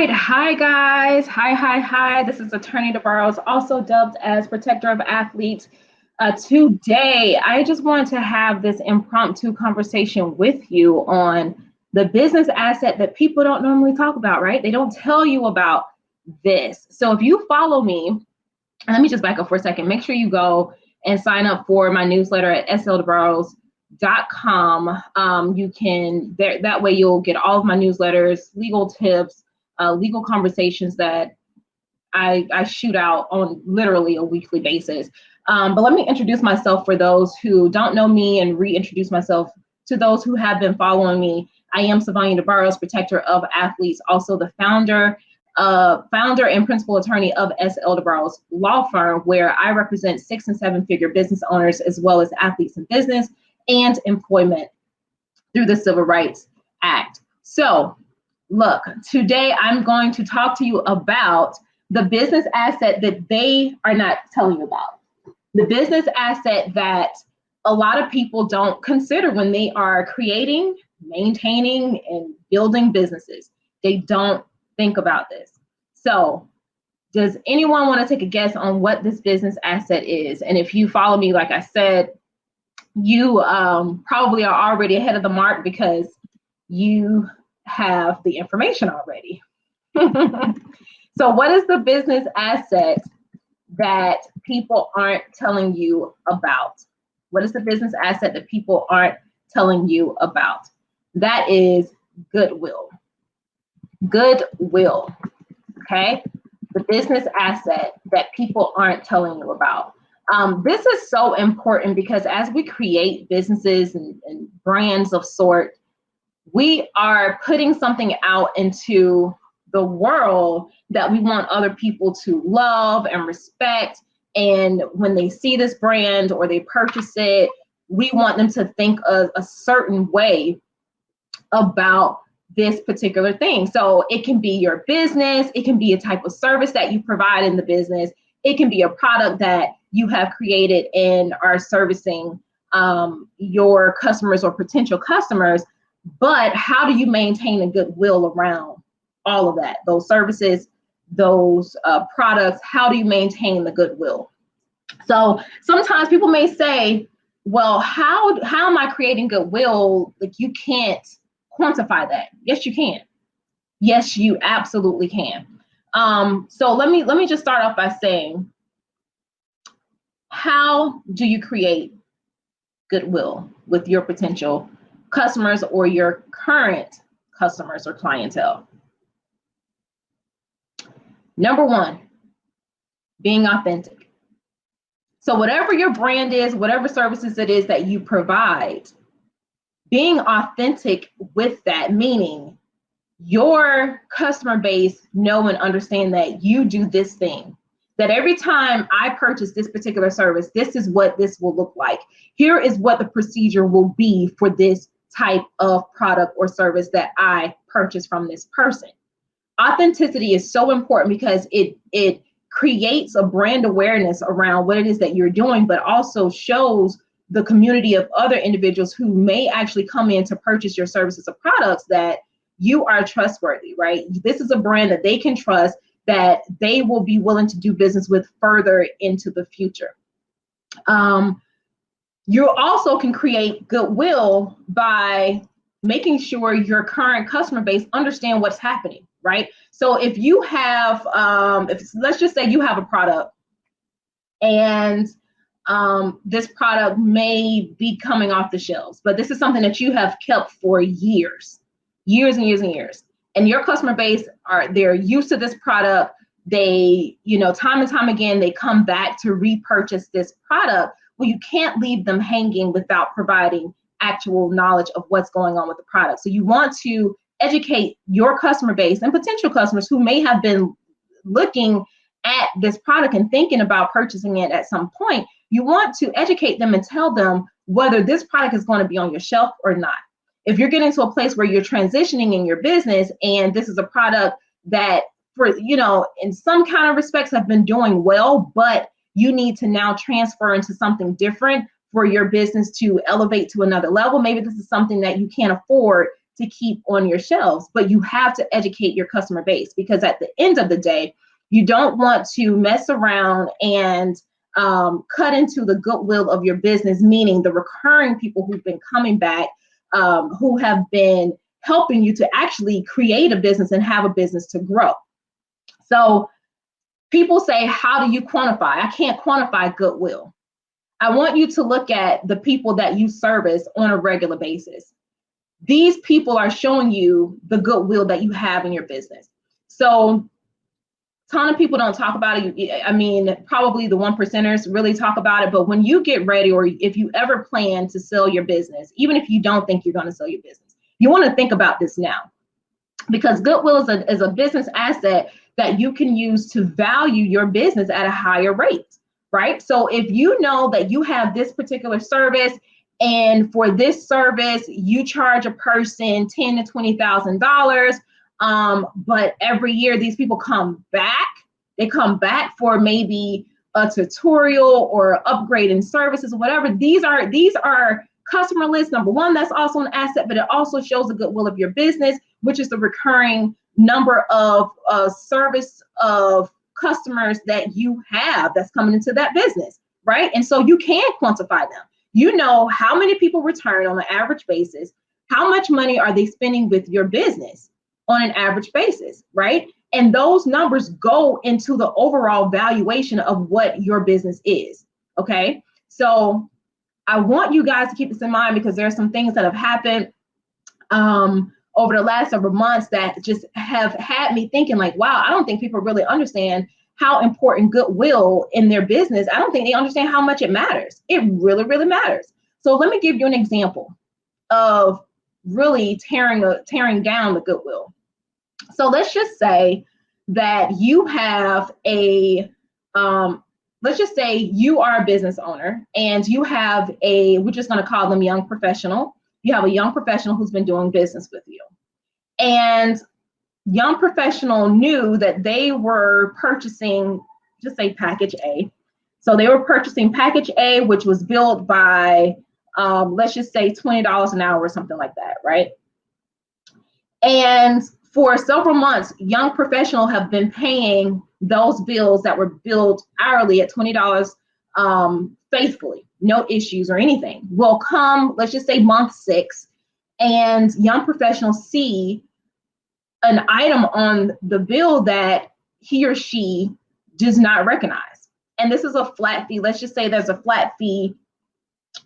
right. Hi, guys. Hi. This is Attorney DeBarros, also dubbed as Protector of Athletes. Today, I just wanted to have this impromptu conversation with you on the business asset that people don't normally talk about, right? They don't tell you about this. So if you follow me, and let me just back up for a second, make sure you go and sign up for my newsletter at sldebarros.com. You can, that way you'll get all of my newsletters, legal tips, legal conversations that I shoot out on literally a weekly basis. But let me introduce myself for those who don't know me and reintroduce myself to those who have been following me. I am Savanya DeBarros, Protector of Athletes, also the founder and principal attorney of S.L. DeBarros Law Firm, where I represent 6- and 7-figure business owners as well as athletes in business and employment through the Civil Rights Act. So, look, today I'm going to talk to you about the business asset that they are not telling you about. The business asset that a lot of people don't consider when they are creating, maintaining, and building businesses. They don't think about this. So, does anyone want to take a guess on what this business asset is? And if you follow me, like I said, you probably are already ahead of the mark because you have the information already. So what is the business asset that people aren't telling you about? What is the business asset that people aren't telling you about? That is Goodwill. Goodwill, okay? The business asset that people aren't telling you about. This is so important because as we create businesses and brands of sort, we are putting something out into the world that we want other people to love and respect. And when they see this brand or they purchase it, we want them to think a certain way about this particular thing. So it can be your business, it can be a type of service that you provide in the business, it can be a product that you have created and are servicing your customers or potential customers. But how do you maintain a goodwill around all of that, those services, those products? How do you maintain the goodwill? So sometimes people may say, well, how am I creating goodwill? Like, you can't quantify that. Yes, you can. Yes, you absolutely can. So let me just start off by saying, how do you create goodwill with your potential customers or your current customers or clientele? Number one, being authentic. So whatever your brand is, whatever services it is that you provide, being authentic with that, meaning your customer base know and understand that you do this thing, that every time I purchase this particular service, this is what this will look like. Here is what the procedure will be for this type of product or service that I purchase from this person. Authenticity is so important because it creates a brand awareness around what it is that you're doing, but also shows the community of other individuals who may actually come in to purchase your services or products that you are trustworthy, right? This is a brand that they can trust, that they will be willing to do business with further into the future. You also can create goodwill by making sure your current customer base understand what's happening, right? So if you have, let's just say you have a product and this product may be coming off the shelves, but this is something that you have kept for years and years. And your customer base they're used to this product. They, time and time again, they come back to repurchase this product. Well, you can't leave them hanging without providing actual knowledge of what's going on with the product. So you want to educate your customer base and potential customers who may have been looking at this product and thinking about purchasing it at some point. You want to educate them and tell them whether this product is going to be on your shelf or not. If you're getting to a place where you're transitioning in your business and this is a product that, for in some kind of respects have been doing well, but you need to now transfer into something different for your business to elevate to another level. Maybe this is something that you can't afford to keep on your shelves, but you have to educate your customer base, because at the end of the day, you don't want to mess around and cut into the goodwill of your business, meaning the recurring people who've been coming back, who have been helping you to actually create a business and have a business to grow. So people say, how do you quantify? I can't quantify goodwill. I want you to look at the people that you service on a regular basis. These people are showing you the goodwill that you have in your business. So a ton of people don't talk about it. I mean, probably the 1%ers really talk about it, but when you get ready, or if you ever plan to sell your business, even if you don't think you're going to sell your business, you want to think about this now, because goodwill is a business asset that you can use to value your business at a higher rate, right? So if you know that you have this particular service, and for this service, you charge a person $10,000 to $20,000, but every year these people come back. They come back for maybe a tutorial or upgrade in services, or whatever. These are customer lists. Number one, that's also an asset, but it also shows the goodwill of your business, which is the recurring number of service of customers that you have that's coming into that business, right? And so you can quantify them. You know how many people return on an average basis, how much money are they spending with your business on an average basis, right? And those numbers go into the overall valuation of what your business is, okay? So I want you guys to keep this in mind, because there are some things that have happened over the last several months that just have had me thinking like, wow, I don't think people really understand how important goodwill in their business. I don't think they understand how much it matters. It really, really matters. So let me give you an example of really tearing down the goodwill. So let's just say that you have let's just say you are a business owner, and you have we're just going to call them young professional. You have a young professional who's been doing business with you. And young professional knew that they were purchasing, just say package A. So they were purchasing package A, which was billed by, let's just say $20 an hour or something like that, right? And for several months, young professional have been paying those bills that were billed hourly at $20 faithfully, no issues or anything. Will come, let's just say month 6, and young professionals see an item on the bill that he or she does not recognize. And this is a flat fee. Let's just say there's a flat fee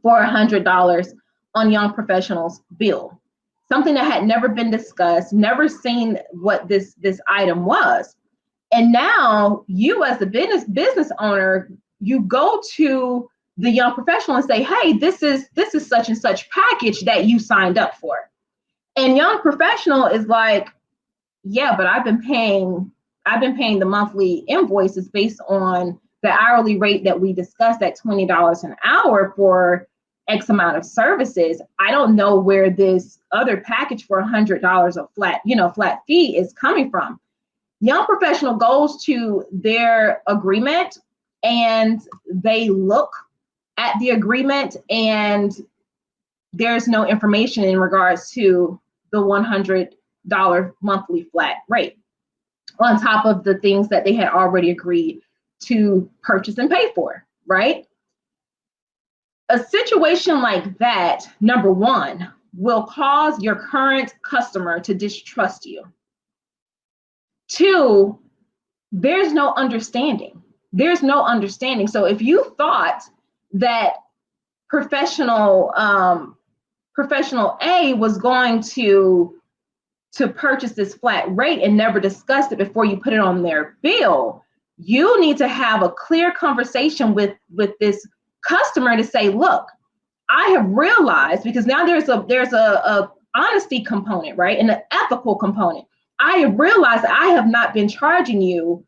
for $100 on young professionals' bill. Something that had never been discussed, never seen what this item was. And now you, as the business owner, you go to the young professional and say, hey, this is such and such package that you signed up for. And young professional is like, yeah, but I've been paying the monthly invoices based on the hourly rate that we discussed at $20 an hour for X amount of services. I don't know where this other package for $100 of flat fee is coming from. Young professional goes to their agreement, and they look at the agreement, and there's no information in regards to the $100 monthly flat rate on top of the things that they had already agreed to purchase and pay for, right? A situation like that, number one, will cause your current customer to distrust you. 2, there's no understanding. There's no understanding. So if you thought that professional A was going to purchase this flat rate and never discussed it before you put it on their bill, you need to have a clear conversation with this customer to say, look, I have realized, because now there's a honesty component, right? And an ethical component. I have realized that I have not been charging you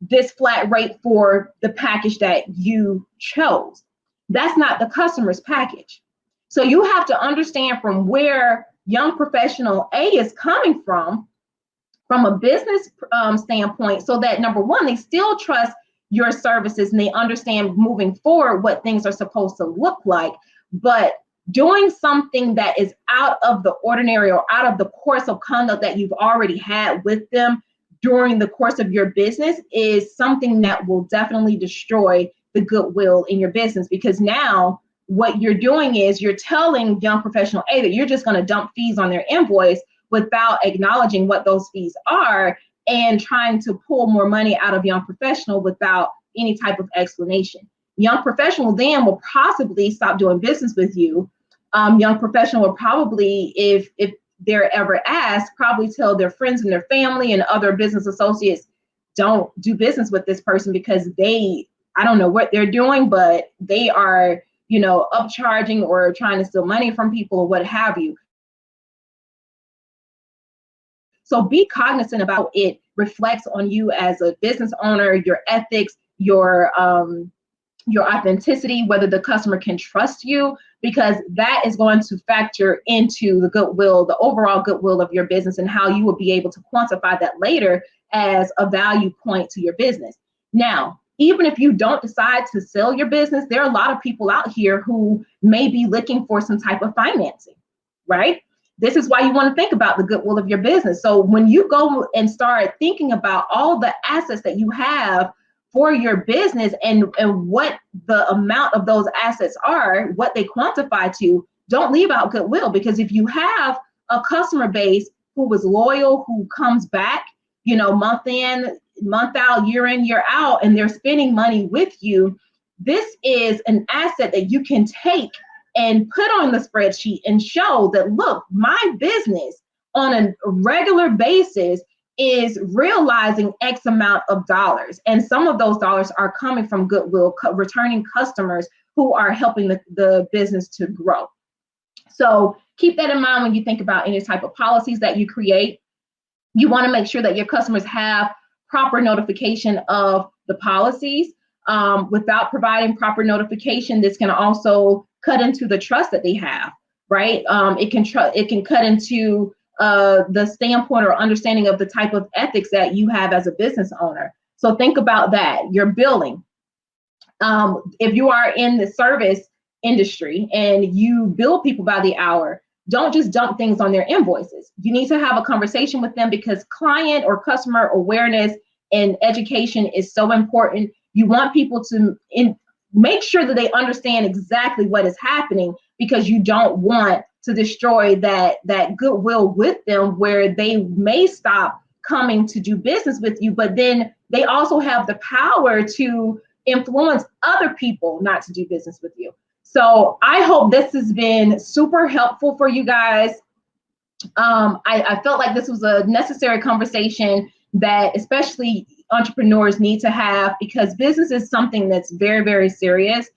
this flat rate for the package that you chose. That's not the customer's package. So you have to understand from where young professional A is coming from a business standpoint, so that number one, they still trust your services and they understand moving forward what things are supposed to look like. But doing something that is out of the ordinary or out of the course of conduct that you've already had with them during the course of your business is something that will definitely destroy the goodwill in your business, because now what you're doing is you're telling young professional A that you're just going to dump fees on their invoice without acknowledging what those fees are and trying to pull more money out of young professional without any type of explanation. Young professional then will possibly stop doing business with you. Young professional will probably, if they're ever asked, probably tell their friends and their family and other business associates, don't do business with this person because I don't know what they're doing, but they are, upcharging or trying to steal money from people or what have you. So be cognizant about it reflects on you as a business owner, your ethics, your authenticity, whether the customer can trust you, because that is going to factor into the goodwill, the overall goodwill of your business, and how you will be able to quantify that later as a value point to your business. Now, even if you don't decide to sell your business, there are a lot of people out here who may be looking for some type of financing, right? This is why you want to think about the goodwill of your business. So when you go and start thinking about all the assets that you have for your business and what the amount of those assets are, what they quantify to, don't leave out goodwill. Because if you have a customer base who was loyal, who comes back, month in, month out, year in, year out, and they're spending money with you, this is an asset that you can take and put on the spreadsheet and show that, look, my business on a regular basis is realizing X amount of dollars. And some of those dollars are coming from goodwill, returning customers who are helping the business to grow. So keep that in mind when you think about any type of policies that you create. You want to make sure that your customers have proper notification of the policies. Without providing proper notification, this can also cut into the trust that they have, right? It can cut into the standpoint or understanding of the type of ethics that you have as a business owner. So think about that. Your billing. If you are in the service industry and you bill people by the hour, don't just dump things on their invoices. You need to have a conversation with them, because client or customer awareness and education is so important. You want people to make sure that they understand exactly what is happening, because you don't want to destroy that goodwill with them, where they may stop coming to do business with you, but then they also have the power to influence other people not to do business with you. So I hope this has been super helpful for you guys. I felt like this was a necessary conversation that especially entrepreneurs need to have, because business is something that's very, very serious.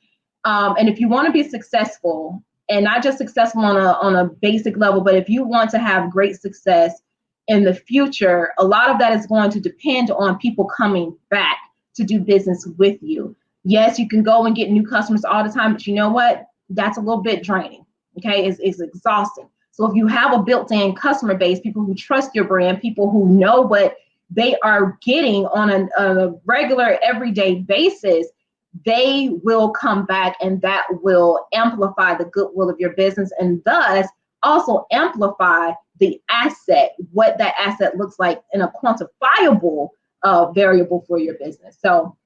And if you want to be successful, and not just successful on a basic level, but if you want to have great success in the future, a lot of that is going to depend on people coming back to do business with you. Yes, you can go and get new customers all the time, but you know what? That's a little bit draining. Okay, it's exhausting. So if you have a built-in customer base, people who trust your brand, people who know what they are getting on a regular, everyday basis, they will come back, and that will amplify the goodwill of your business, and thus also amplify the asset, what that asset looks like in a quantifiable variable for your business. So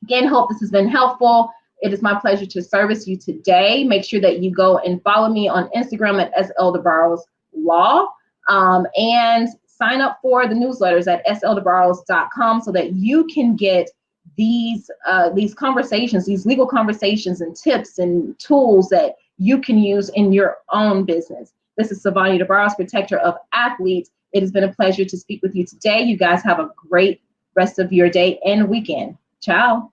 again, hope this has been helpful. It is my pleasure to service you today. Make sure that you go and follow me on Instagram at sldebarroslaw, and sign up for the newsletters at sldebarros.com so that you can get these conversations, these legal conversations and tips and tools that you can use in your own business. This is Savani DeBarros, protector of athletes. It has been a pleasure to speak with you today. You guys have a great rest of your day and weekend. Ciao.